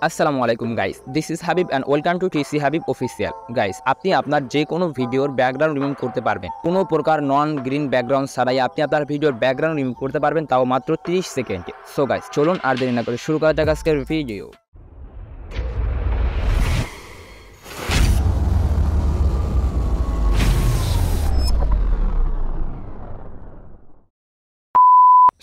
আসসালামু আলাইকুম guys, this is Habib and welcome to TC Habib official. Guys, আপনি আপনার যে কোনো ভিডিওর ব্যাকগ্রাউন্ড রিমুভ করতে পারবেন কোনো প্রকার নন গ্রিন ব্যাকগ্রাউন্ড ছাড়াই। আপনি আপনার ভিডিওর ব্যাকগ্রাউন্ড রিমুভ করতে পারবেন, তাও মাত্র 30 সেকেন্ডে। সো গাইস, চলুন আর দেরি না করে শুরু করা যাক আজকের ভিডিও।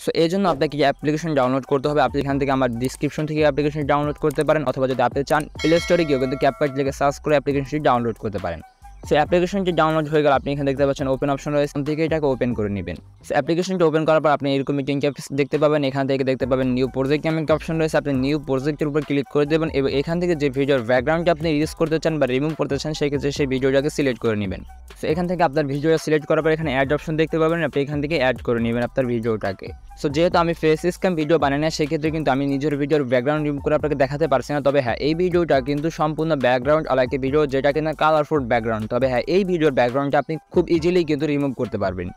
সো এই জন্য আপনাকে অ্যাপ্লিকেশন ডাউনলোড করতে হবে। আপনি এখান থেকে আমার ডিসক্রিপশন থেকে অ্যাপ্লিকেশন ডাউনলোড করতে পারেন, অথবা যদি আপনি চান প্লে স্টোরে গিয়েও কিন্তু ক্যাপকাট লিখে সার্চ করে অ্যাপ্লিকেশনটি ডাউনলোড করতে পারেন। সো অ্যাপ্লিকেশনটি ডাউনলোড হয়ে গেলে আপনি এখানে দেখতে পাচ্ছেন ওপেন অপশন রয়েছে, এখান থেকে এটাকে ওপেন করে নেবেন। সো অ্যাপ্লিকেশনটি ওপেন করার পর আপনি এরকম একটি ইন্টারফেস দেখতে পাবেন। এখান থেকে দেখতে পাবেন নিউ প্রজেক্ট নামে একটা অপশন রয়েছে, আপনি নিউ প্রজেক্টের উপর ক্লিক করে দেবেন এবং এখান থেকে যে ভিডিওর ব্যাকগ্রাউন্ডটা আপনি ইউজ করতে চান বা রিমুভ করতে চান সেক্ষেত্রে সেই ভিডিওটাকে সিলেক্ট করে নেবেন। সো এখান থেকে আপনার ভিডিওটা সিলেক্ট করার পর এখানে অ্যাড অপশন দেখতে পাবেন, আপনি এখান থেকে অ্যাড করে নেবেন আপনার ভিডিওটাকে। সো যেহেতু আমি ফেস স্ক্যাম ভিডিও বানাই না, সেক্ষেত্রে কিন্তু আমি নিজের ভিডিওর ব্যাকগ্রাউন্ড রিমুভ করে আপনাকে দেখাতে পারছি না। তবে হ্যাঁ, এই ভিডিওটা কিন্তু সম্পূর্ণ ব্যাকগ্রাউন্ড আলাদা ভিডিও, যেটা কিনা কালারফুল ব্যাকগ্রাউন্ড। তবে হ্যাঁ, এই ভিডিওর ব্যাকগ্রাউন্ডটা আপনি খুব ইজিলি কিন্তু রিমুভ করতে পারবেন।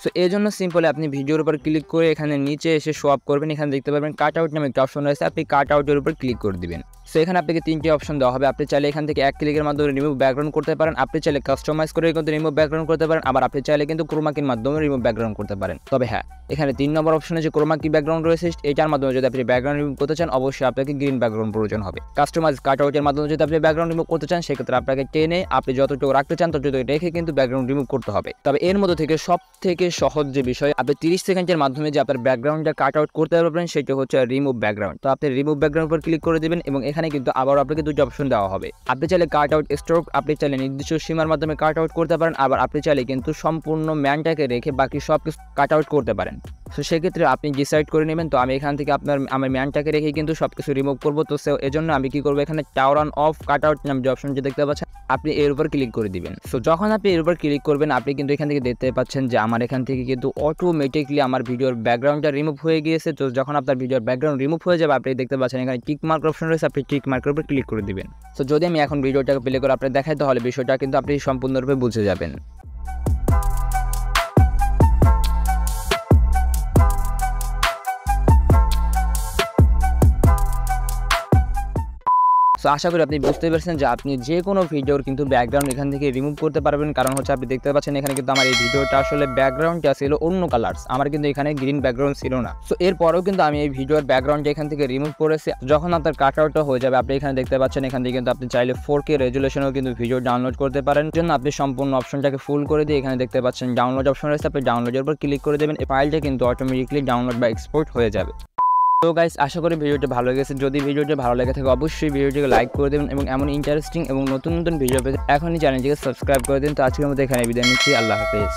সো এই জন্য সিম্পলি আপনি ভিডিওর উপর ক্লিক করে এখানে নিচে এসে শো আপ করবেন। এখানে দেখতে পাবেন কাট আউট নামে একটা অপশন রয়েছে, আপনি কাট আউটের উপর ক্লিক করে দিবেন। সো এখানে আপনাকে 3টি অপশন দেওয়া হবে। আপনি চাইলে এখান থেকে এক ক্লিকের মাধ্যমে রিমুভ ব্যাকগ্রাউন্ড করতে পারেন, আপনি চাইলে কাস্টমাইজ করে কিন্তু রিমুভ ব্যাকগ্রাউন্ড করতে পারেন, আবার আপনি চাইলে কিন্তু ক্রোমাকির মাধ্যমে রিমুভ ব্যাকগ্রাউন্ড করতে পারেন। তবে হ্যাঁ, এখানে 3 নম্বর অপশনে যে ক্রোমাকি ব্যাকগ্রাউন্ড রয়েছে এটার মাধ্যমে যদি আপনি ব্যাকগ্রাউন্ড রিমুভ করতে চান, অবশ্যই আপনাকে গ্রিন ব্যাকগ্রাউন্ড প্রয়োজন হবে। কাস্টমাইজ কাট আউটের মাধ্যমে যদি আপনি ব্যাকগ্রাউন্ড রিমুভ করতে চান, সেক্ষেত্রে আপনাকে টেনে আপনি যতটুকু রাখতে চান ততটুকু রেখে কিন্তু ব্যাকগ্রাউন্ড রিমুভ করতে হবে। তবে এর মধ্যে থেকে সব থেকে সহজ যে বিষয়, আপনি 30 সেকেন্ডের মাধ্যমে যে আপনার ব্যাকগ্রাউন্ডটা কাট আউট করতে পারবেন সেটা হচ্ছে রিমুভ ব্যাকগ্রাউন্ড। তো আপনি রিমুভ ব্যাকগ্রাউন্ড উপর ক্লিক করে দেবেন এবং এখানে কিন্তু আবার আপনাকে 2টি অপশন দেওয়া হবে। আপনি চাইলে কাট আউট স্ট্রোক, আপনি চাইলে নির্দিষ্ট সীমার মাধ্যমে কাট আউট করতে পারেন, আবার আপনি চাইলে কিন্তু সম্পূর্ণ ম্যানটাকে রেখে বাকি সব কিছু কাট আউট করতে পারেন। তো সেক্ষেত্রে আপনি ডিসাইড করে নেবেন। তো আমি এখান থেকে আমার ম্যানটাকে রেখে কিন্তু সব কিছু রিমুভ করবো। তো এজন্য আমি কি করবো, এখানে tower on of cut out নাম যে অপশন যে দেখতে পাচ্ছেন, আপনি এর উপর ক্লিক করে দিবেন। সো যখন আপনি এর উপর ক্লিক করবেন, আপনি কিন্তু এখান থেকে দেখতে পাচ্ছেন যে আমার এখান থেকে কিন্তু অটোমেটিকলি আমার ভিডিওর ব্যাকগ্রাউন্ডটা রিমুভ হয়ে গিয়েছে। তো যখন আপনার ভিডিওর ব্যাকগ্রাউন্ড রিমুভ হয়ে যাবে, আপনি দেখতে পাচ্ছেন এখানে টিক মার্ক অপশন রয়েছে, আপনি টিক মার্কের উপর ক্লিক করে দিবেন। তো যদি আমি এখন ভিডিওটাকে প্লে করে আপনার দেখাই, তাহলে বিষয়টা কিন্তু আপনি সম্পূর্ণরূপে বুঝে যাবেন। সো আশা করি আপনি বুঝতে পেরেছেন যে আপনি যে কোনো ভিডিওর কিন্তু ব্যাকগ্রাউন্ড এখান থেকে রিমুভ করতে পারবেন। কারণ হচ্ছে আপনি দেখতে পাচ্ছেন এখানে কিন্তু আমার এই ভিডিওটা আসলে ব্যাকগ্রাউন্ডটা ছিল অন্য কালার্স, আমার কিন্তু এখানে গ্রিন ব্যাকগ্রাউন্ড ছিল না। সো এরপরেও কিন্তু আমি এই ভিডিওর ব্যাকগ্রাউন্ডটা এখান থেকে রিমুভ করেছি। যখন আপনার কাট আউটটা হয়ে যাবে, আপনি এখানে দেখতে পাচ্ছেন এখান থেকে কিন্তু আপনি চাইলে 4K রেজুলেশনেও কিন্তু ভিডিও ডাউনলোড করতে পারেন। জন্য আপনি সম্পূর্ণ অপশনটাকে ফুল করে দিয়ে এখানে দেখতে পাচ্ছেন ডাউনলোড অপশন রয়েছে, আপনি ডাউনলোডের উপর ক্লিক করে দেবেন। এই ফাইলটা কিন্তু অটোমেটিকলি ডাউনলোড বা এক্সপোর্ট হয়ে যাবে। তো গাইস, আশা করি ভিডিওটি ভালো লেগেছে। যদি ভিডিওটি ভালো লেগে থাকে অবশ্যই ভিডিওটিকে লাইক করে দেবেন এবং এমন ইন্টারেস্টিং এবং নতুন নতুন ভিডিও পেতে এখনই চ্যানেলটিকে সাবস্ক্রাইব করে দিন। তো আজকের মতো এখানে বিদায় নিচ্ছি, আল্লাহ হাফেজ।